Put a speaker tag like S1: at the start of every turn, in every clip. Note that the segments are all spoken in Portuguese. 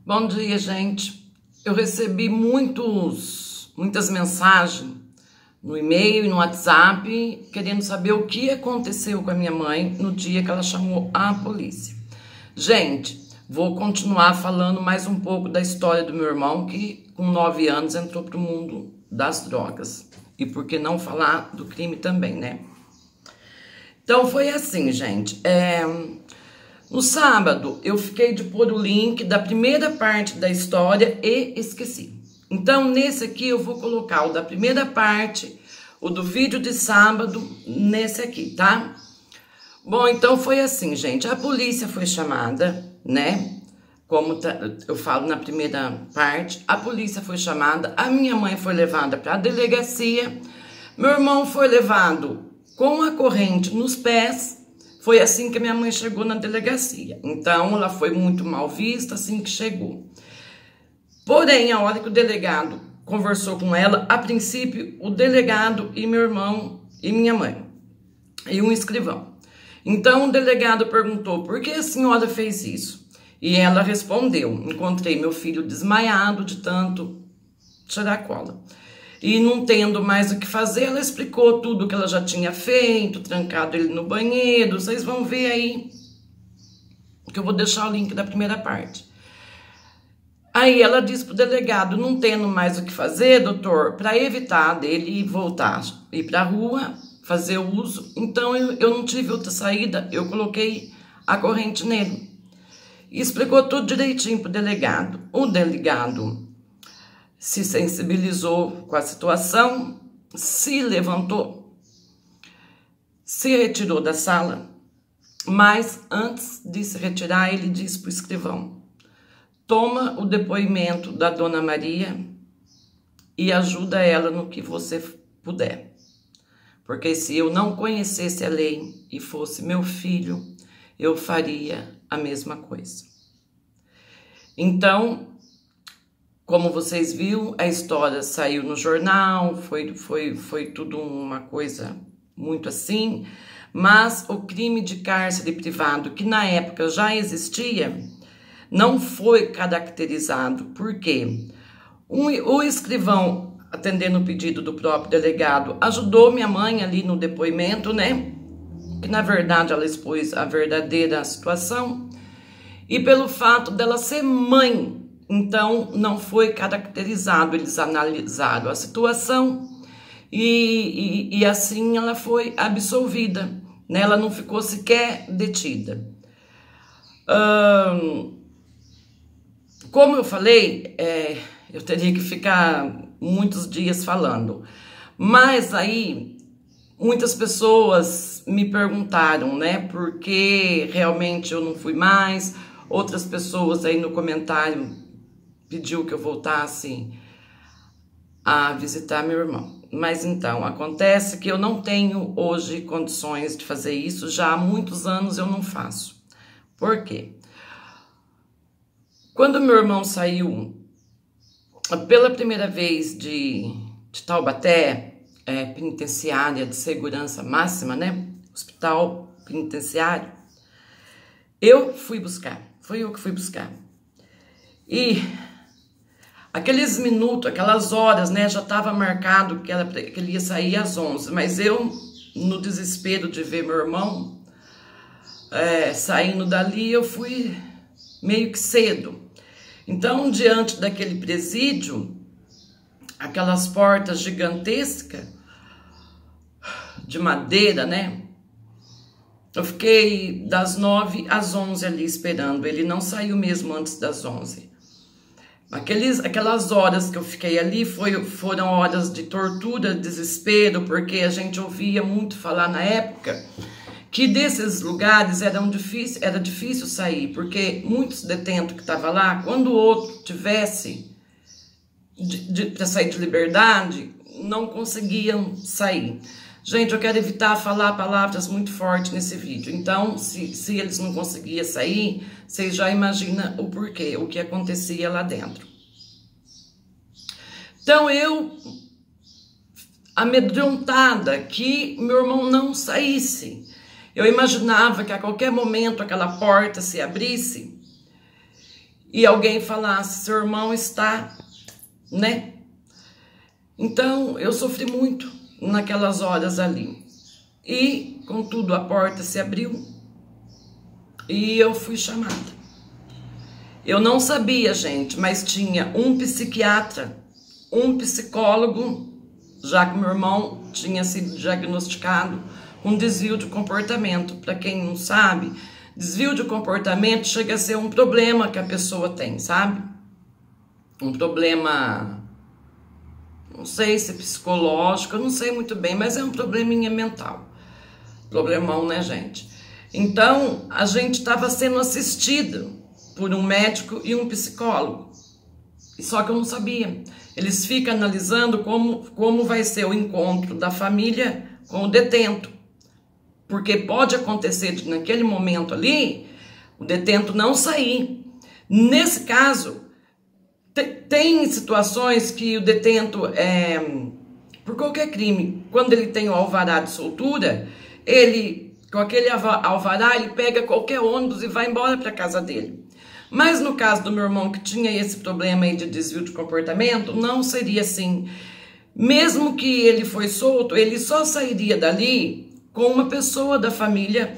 S1: Bom dia, gente. Eu recebi muitas mensagens no e-mail e no WhatsApp querendo saber o que aconteceu com a minha mãe no dia que ela chamou a polícia. Gente, vou continuar falando mais um pouco da história do meu irmão que com 9 anos entrou para o mundo das drogas. E por que não falar do crime também, né? Então foi assim, gente. No sábado, eu fiquei de pôr o link da primeira parte da história e esqueci. Então, nesse aqui, eu vou colocar o da primeira parte, o do vídeo de sábado, nesse aqui, tá? Bom, então foi assim, gente. A polícia foi chamada, né? Como eu falo na primeira parte, a polícia foi chamada, a minha mãe foi levada para a delegacia, meu irmão foi levado com a corrente nos pés. Foi assim que minha mãe chegou na delegacia. Então, ela foi muito mal vista assim que chegou. Porém, a hora que o delegado conversou com ela, a princípio, o delegado e meu irmão e minha mãe, e um escrivão. Então, o delegado perguntou, por que a senhora fez isso? E ela respondeu, encontrei meu filho desmaiado de tanto tirar cola. E não tendo mais o que fazer, ela explicou tudo que ela já tinha feito, trancado ele no banheiro. Vocês vão ver aí, que eu vou deixar o link da primeira parte. Aí ela disse pro delegado, não tendo mais o que fazer, doutor, para evitar dele voltar, ir pra rua, fazer o uso. Então eu não tive outra saída, eu coloquei a corrente nele. E explicou tudo direitinho pro delegado. O delegado se sensibilizou com a situação, se levantou, se retirou da sala, mas antes de se retirar, ele disse para o escrivão, toma o depoimento da Dona Maria e ajuda ela no que você puder. Porque se eu não conhecesse a lei e fosse meu filho, eu faria a mesma coisa. Então, como vocês viram, a história saiu no jornal, foi tudo uma coisa muito assim, mas o crime de cárcere privado, que na época já existia, não foi caracterizado. Por quê? O escrivão, atendendo o pedido do próprio delegado, ajudou minha mãe ali no depoimento, né? Que na verdade ela expôs a verdadeira situação, e pelo fato dela ser mãe, então, não foi caracterizado, eles analisaram a situação e assim ela foi absolvida, né? Ela não ficou sequer detida. Como eu falei, eu teria que ficar muitos dias falando, mas aí muitas pessoas me perguntaram, né? Porque realmente eu não fui mais, outras pessoas aí no comentário pediu que eu voltasse a visitar meu irmão. Mas então, acontece que eu não tenho hoje condições de fazer isso, já há muitos anos eu não faço. Por quê? Quando meu irmão saiu pela primeira vez de Taubaté, penitenciária de segurança máxima, né? Hospital penitenciário, eu fui buscar, foi eu que fui buscar. E aqueles minutos, aquelas horas, né, já estava marcado que ele ia sair às 11, mas eu, no desespero de ver meu irmão saindo dali, eu fui meio que cedo. Então, diante daquele presídio, aquelas portas gigantescas, de madeira, né, eu fiquei das 9 às 11 ali esperando, ele não saiu mesmo antes das 11. Aquelas horas que eu fiquei ali foram horas de tortura, desespero, porque a gente ouvia muito falar na época que desses lugares era difícil sair, porque muitos detentos que estavam lá, quando o outro tivesse para sair de liberdade, não conseguiam sair. Gente, eu quero evitar falar palavras muito fortes nesse vídeo. Então, se eles não conseguiam sair, vocês já imaginam o porquê, o que acontecia lá dentro. Então, eu, amedrontada que meu irmão não saísse, eu imaginava que a qualquer momento aquela porta se abrisse e alguém falasse, seu irmão está, né? Então, eu sofri muito naquelas horas ali. E, contudo, a porta se abriu e eu fui chamada. Eu não sabia, gente, mas tinha um psiquiatra, um psicólogo, já que meu irmão tinha sido diagnosticado com desvio de comportamento. Para quem não sabe, desvio de comportamento chega a ser um problema que a pessoa tem, sabe? Um problema, não sei se psicológico, eu não sei muito bem, mas é um probleminha mental. Problemão, né, gente? Então, a gente estava sendo assistido por um médico e um psicólogo. Só que eu não sabia. Eles ficam analisando como vai ser o encontro da família com o detento. Porque pode acontecer de, naquele momento ali, o detento não sair. Nesse caso, tem situações que o detento, por qualquer crime, quando ele tem o alvará de soltura, ele, com aquele alvará, ele pega qualquer ônibus e vai embora para casa dele. Mas no caso do meu irmão, que tinha esse problema aí de desvio de comportamento, não seria assim. Mesmo que ele foi solto, ele só sairia dali com uma pessoa da família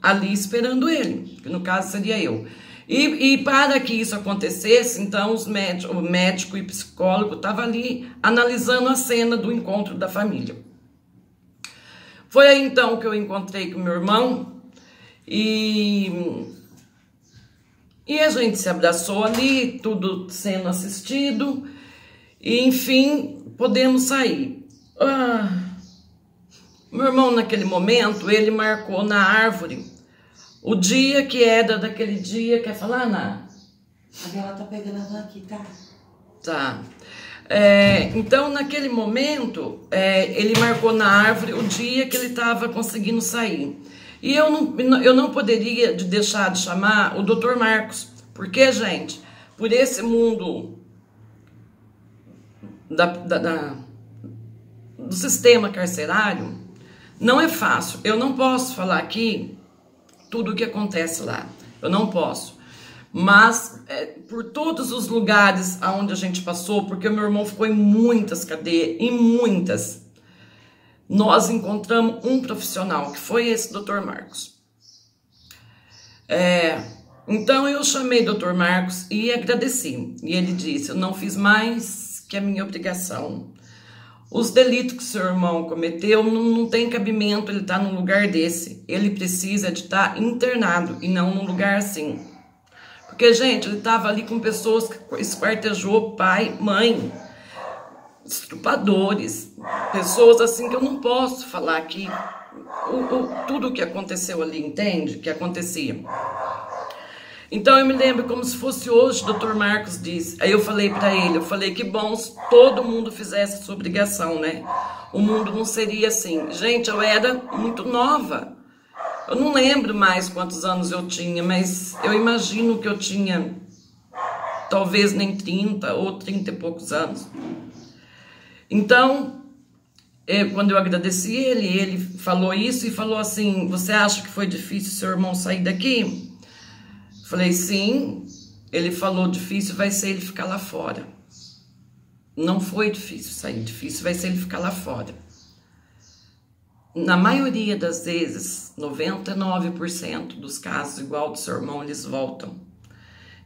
S1: ali esperando ele, que no caso seria eu. E para que isso acontecesse, então o médico e psicólogo estavam ali analisando a cena do encontro da família. Foi aí então que eu encontrei com meu irmão e a gente se abraçou ali, tudo sendo assistido, e enfim, podemos sair. Meu irmão, naquele momento, ele marcou na árvore o dia que era daquele dia. Quer falar, Ana?
S2: A dela tá pegando aqui, tá?
S1: Tá. Então, naquele momento, ele marcou na árvore o dia que ele estava conseguindo sair. E eu não poderia deixar de chamar o Dr. Marcos, porque, gente, por esse mundo do sistema carcerário, não é fácil. Eu não posso falar aqui tudo o que acontece lá, eu não posso. Mas por todos os lugares aonde a gente passou, porque o meu irmão ficou em muitas cadeias, em muitas, nós encontramos um profissional, que foi esse Dr. Marcos. Então eu chamei o Dr. Marcos e agradeci. E ele disse, eu não fiz mais que a minha obrigação. Os delitos que seu irmão cometeu não tem cabimento ele estar num lugar desse. Ele precisa de estar internado e não num lugar assim. Porque, gente, ele estava ali com pessoas que esquartejou pai, mãe, estupradores, pessoas assim que eu não posso falar aqui tudo o que aconteceu ali, entende? Que acontecia. Então eu me lembro como se fosse hoje, o Dr. Marcos disse. Aí eu falei para ele, que bom se todo mundo fizesse a sua obrigação, né? O mundo não seria assim. Gente, eu era muito nova. Eu não lembro mais quantos anos eu tinha, mas eu imagino que eu tinha talvez nem 30 ou 30 e poucos anos. Então, quando eu agradeci ele falou isso e falou assim, você acha que foi difícil seu irmão sair daqui? Falei, sim. Ele falou, difícil vai ser ele ficar lá fora. Não foi difícil sair, difícil vai ser ele ficar lá fora. Na maioria das vezes, 99% dos casos, igual do seu irmão, eles voltam.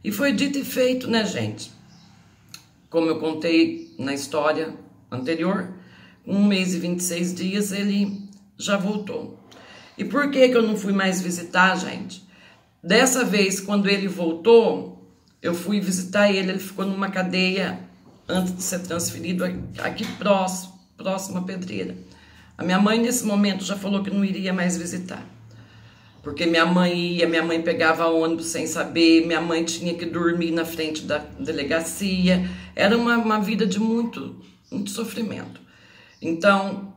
S1: E foi dito e feito, né, gente? Como eu contei na história anterior, 1 mês e 26 dias ele já voltou. E por que eu não fui mais visitar, gente? Dessa vez, quando ele voltou, eu fui visitar ele ficou numa cadeia antes de ser transferido aqui próximo à Pedreira. A minha mãe, nesse momento, já falou que não iria mais visitar. Porque minha mãe pegava ônibus sem saber, minha mãe tinha que dormir na frente da delegacia. Era uma vida de muito sofrimento. Então,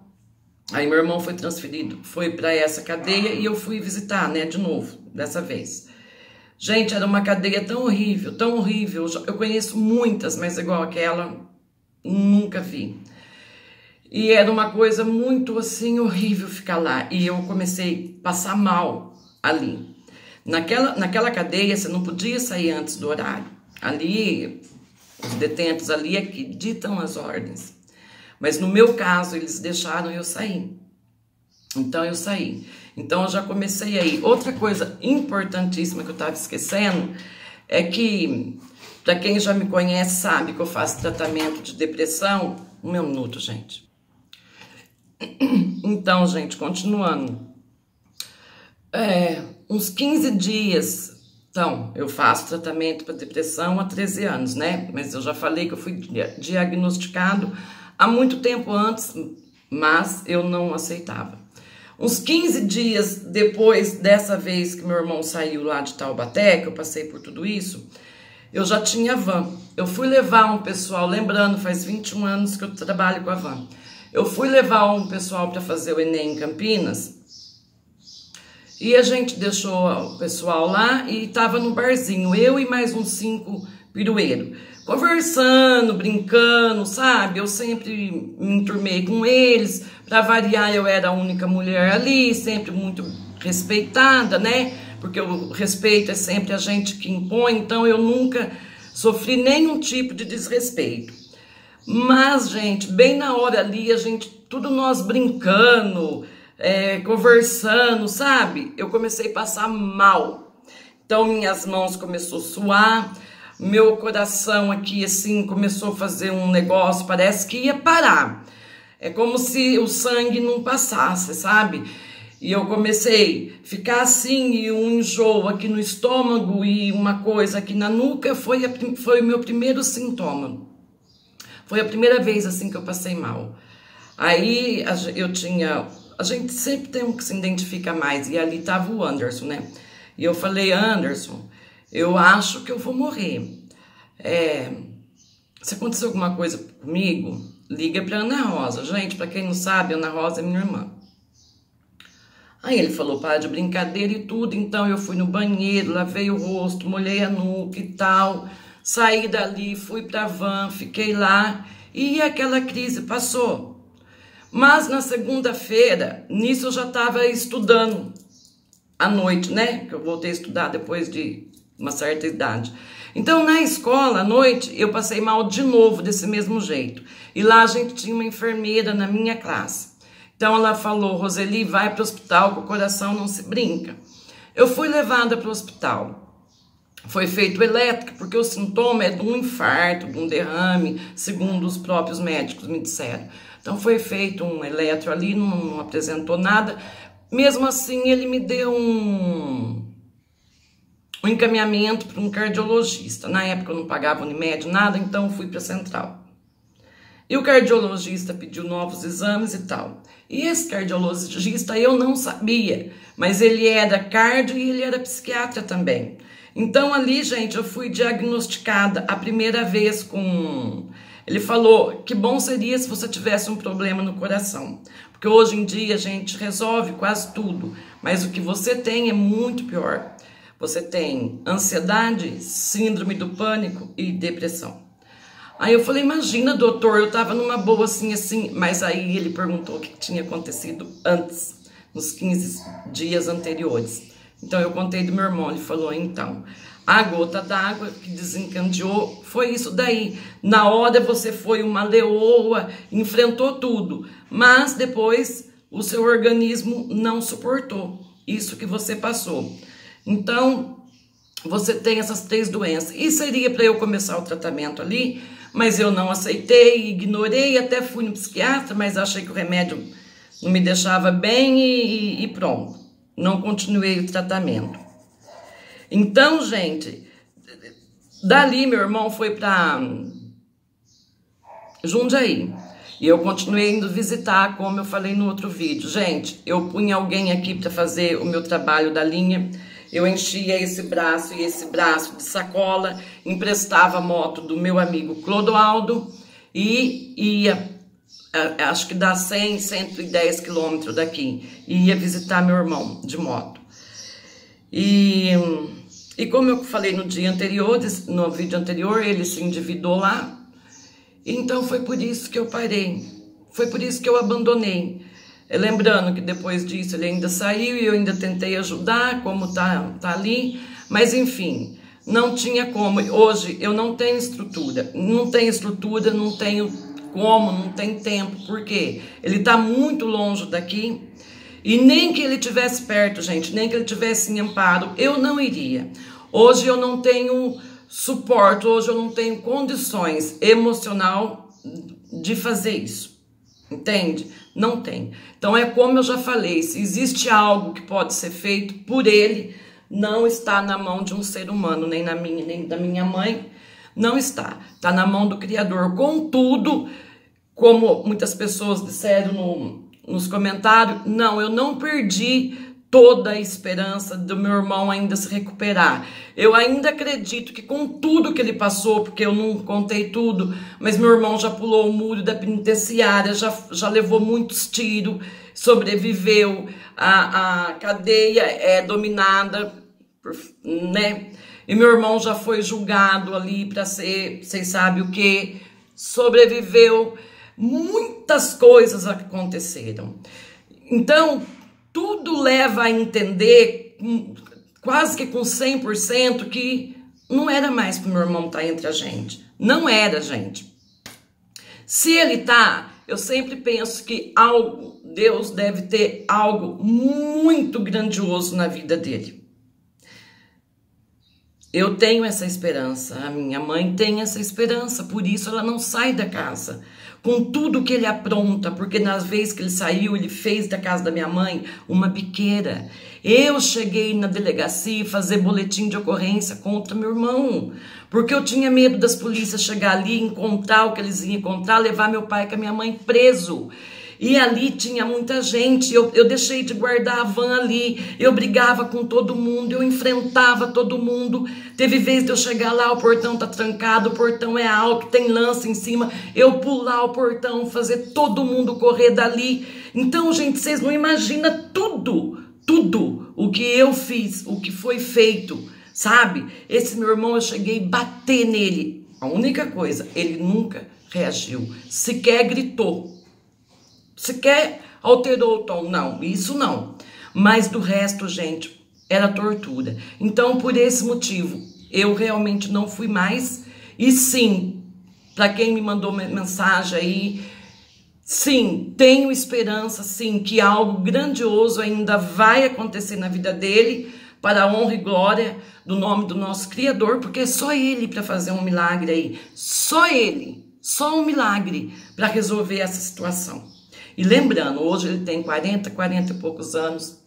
S1: aí meu irmão foi transferido, foi para essa cadeia e eu fui visitar, né, de novo, dessa vez. Gente, era uma cadeia tão horrível, tão horrível. Eu conheço muitas, mas igual aquela, nunca vi. E era uma coisa muito, assim, horrível ficar lá. E eu comecei a passar mal ali. Naquela cadeia, você não podia sair antes do horário. Ali, os detentos ali é que ditam as ordens. Mas no meu caso, eles deixaram eu sair. Então eu saí. Então eu já comecei aí. Outra coisa importantíssima que eu estava esquecendo é que, para quem já me conhece, sabe que eu faço tratamento de depressão. Um minuto, gente. Então, gente, continuando. Uns 15 dias. Então, eu faço tratamento para depressão há 13 anos, né? Mas eu já falei que eu fui diagnosticado há muito tempo antes, mas eu não aceitava. Uns 15 dias depois dessa vez que meu irmão saiu lá de Taubaté, que eu passei por tudo isso, eu já tinha van. Eu fui levar um pessoal, lembrando, faz 21 anos que eu trabalho com a van. Eu fui levar um pessoal para fazer o Enem em Campinas, e a gente deixou o pessoal lá e tava no barzinho, eu e mais uns 5 pirueiros, conversando, brincando, sabe? Eu sempre me enturmei com eles, para variar eu era a única mulher ali, sempre muito respeitada, né? Porque o respeito é sempre a gente que impõe, então eu nunca sofri nenhum tipo de desrespeito. Mas, gente, bem na hora ali, a gente, tudo nós brincando, conversando, sabe? Eu comecei a passar mal. Então, minhas mãos começaram a suar, meu coração aqui, assim, começou a fazer um negócio, parece que ia parar. É como se o sangue não passasse, sabe? E eu comecei a ficar assim, e um enjoo aqui no estômago e uma coisa aqui na nuca, foi o meu primeiro sintoma. Foi a primeira vez, assim, que eu passei mal. Aí, a gente sempre tem um que se identifica mais, e ali tava o Anderson, né? E eu falei, Anderson, eu acho que eu vou morrer. Se acontecer alguma coisa comigo, liga pra Ana Rosa. Gente, pra quem não sabe, Ana Rosa é minha irmã. Aí ele falou, para de brincadeira e tudo. Então eu fui no banheiro, lavei o rosto, molhei a nuca e tal. Saí dali, fui pra van, fiquei lá e aquela crise passou. Mas na segunda-feira, nisso eu já estava estudando à noite, né? Que eu voltei a estudar depois de uma certa idade. Então, na escola, à noite, eu passei mal de novo, desse mesmo jeito. E lá a gente tinha uma enfermeira na minha classe. Então, ela falou, Roseli, vai para o hospital, que o coração não se brinca. Eu fui levada para o hospital. Foi feito elétrico, porque o sintoma é de um infarto, de um derrame, segundo os próprios médicos me disseram. Então, foi feito um eletro ali, não apresentou nada. Mesmo assim, ele me deu um encaminhamento para um cardiologista. Na época eu não pagava Unimed, nada, então fui para a central. E o cardiologista pediu novos exames e tal. E esse cardiologista eu não sabia, mas ele era cardio e ele era psiquiatra também. Então ali, gente, eu fui diagnosticada a primeira vez com... Ele falou que bom seria se você tivesse um problema no coração. Porque hoje em dia a gente resolve quase tudo, mas o que você tem é muito pior. Você tem ansiedade, síndrome do pânico e depressão. Aí eu falei, imagina, doutor, eu tava numa boa assim, mas aí ele perguntou o que tinha acontecido antes, nos 15 dias anteriores. Então eu contei do meu irmão, ele falou, então, a gota d'água que desencadeou foi isso daí. Na hora você foi uma leoa, enfrentou tudo, mas depois o seu organismo não suportou isso que você passou. Então, você tem essas 3 doenças. E seria para eu começar o tratamento ali, mas eu não aceitei, ignorei, até fui no psiquiatra, mas achei que o remédio não me deixava bem e pronto. Não continuei o tratamento. Então, gente, dali meu irmão foi para Jundiaí. E eu continuei indo visitar, como eu falei no outro vídeo. Gente, eu punha alguém aqui para fazer o meu trabalho da linha. Eu enchia esse braço e esse braço de sacola, emprestava a moto do meu amigo Clodoaldo e ia, acho que dá 100, 110 quilômetros daqui, e ia visitar meu irmão de moto. E como eu falei no dia anterior, no vídeo anterior, ele se endividou lá, então foi por isso que eu parei, foi por isso que eu abandonei. Lembrando que depois disso ele ainda saiu e eu ainda tentei ajudar, como tá ali, mas enfim, não tinha como. Hoje eu não tenho estrutura, não tenho como, não tem tempo. Por quê? Ele tá muito longe daqui e nem que ele tivesse perto, gente, nem que ele tivesse em Amparo, eu não iria. Hoje eu não tenho suporte, hoje eu não tenho condições emocional de fazer isso, entende? Não tem. Então é como eu já falei, se existe algo que pode ser feito por ele, não está na mão de um ser humano, nem na minha, nem da minha mãe, não está. Está na mão do Criador. Contudo, como muitas pessoas disseram nos comentários, não, eu não perdi toda a esperança do meu irmão ainda se recuperar. Eu ainda acredito que com tudo que ele passou, porque eu não contei tudo, mas meu irmão já pulou o muro da penitenciária, já levou muitos tiros, sobreviveu, a cadeia é dominada, né? E meu irmão já foi julgado ali para ser, vocês sabem o que, sobreviveu, muitas coisas aconteceram. Então, tudo leva a entender, quase que com 100%, que não era mais para o meu irmão estar entre a gente. Não era, gente. Se ele tá, eu sempre penso que Deus deve ter algo muito grandioso na vida dele. Eu tenho essa esperança, a minha mãe tem essa esperança, por isso ela não sai da casa. Com tudo que ele apronta, porque nas vezes que ele saiu, ele fez da casa da minha mãe uma biqueira. Eu cheguei na delegacia fazer boletim de ocorrência contra meu irmão, porque eu tinha medo das polícias chegar ali, encontrar o que eles iam encontrar, levar meu pai com a minha mãe preso. E ali tinha muita gente, eu deixei de guardar a van ali, eu brigava com todo mundo, eu enfrentava todo mundo. Teve vez de eu chegar lá, o portão tá trancado, o portão é alto, tem lança em cima, eu pular o portão, fazer todo mundo correr dali. Então, gente, vocês não imaginam tudo o que eu fiz, o que foi feito, sabe? Esse meu irmão, eu cheguei a bater nele. A única coisa, ele nunca reagiu, sequer gritou. Sequer alterou o tom, não, isso não. Mas do resto, gente, era tortura. Então, por esse motivo, eu realmente não fui mais. E sim, para quem me mandou mensagem aí, sim, tenho esperança, sim, que algo grandioso ainda vai acontecer na vida dele, para a honra e glória do nome do nosso Criador, porque é só ele para fazer um milagre aí. Só ele, só um milagre para resolver essa situação. E lembrando, hoje ele tem 40 e poucos anos,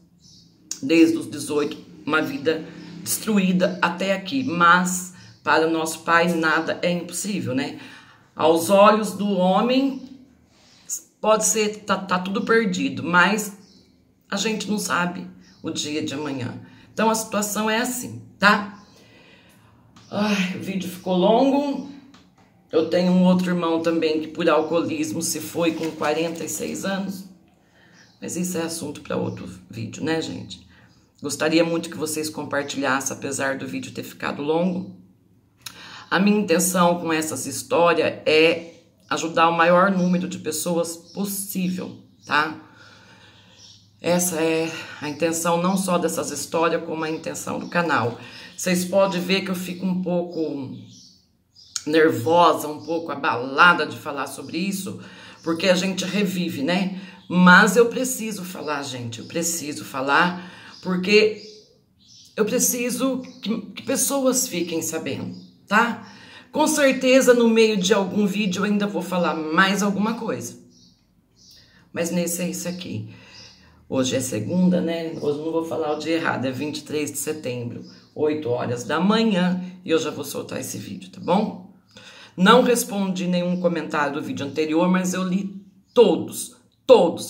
S1: desde os 18, uma vida destruída até aqui. Mas para o nosso pai nada é impossível, né? Aos olhos do homem pode ser, tá tudo perdido, mas a gente não sabe o dia de amanhã. Então a situação é assim, tá? Ai, o vídeo ficou longo. Eu tenho um outro irmão também que por alcoolismo se foi com 46 anos. Mas isso é assunto para outro vídeo, né, gente? Gostaria muito que vocês compartilhassem, apesar do vídeo ter ficado longo. A minha intenção com essas histórias é ajudar o maior número de pessoas possível, tá? Essa é a intenção não só dessas histórias, como a intenção do canal. Vocês podem ver que eu fico um pouco nervosa, um pouco abalada de falar sobre isso, porque a gente revive, né? Mas eu preciso falar, gente, eu preciso falar, porque eu preciso que pessoas fiquem sabendo, tá? Com certeza no meio de algum vídeo eu ainda vou falar mais alguma coisa, mas nesse é isso aqui. Hoje é segunda, né? Hoje não vou falar o dia errado, é 23 de setembro, 8 horas da manhã, e eu já vou soltar esse vídeo, tá bom? Não respondi nenhum comentário do vídeo anterior, mas eu li todos.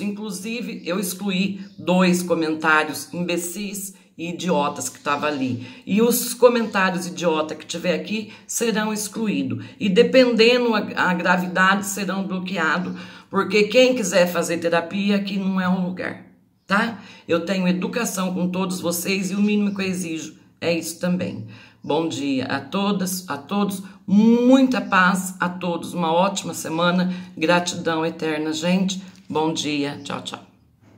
S1: Inclusive, eu excluí 2 comentários imbecis e idiotas que estavam ali. E os comentários idiota que tiver aqui serão excluídos. E dependendo a gravidade, serão bloqueados. Porque quem quiser fazer terapia, aqui não é um lugar, tá? Eu tenho educação com todos vocês e o mínimo que eu exijo é isso também. Bom dia a todas, a todos, muita paz a todos, uma ótima semana, gratidão eterna, gente. Bom dia, tchau, tchau.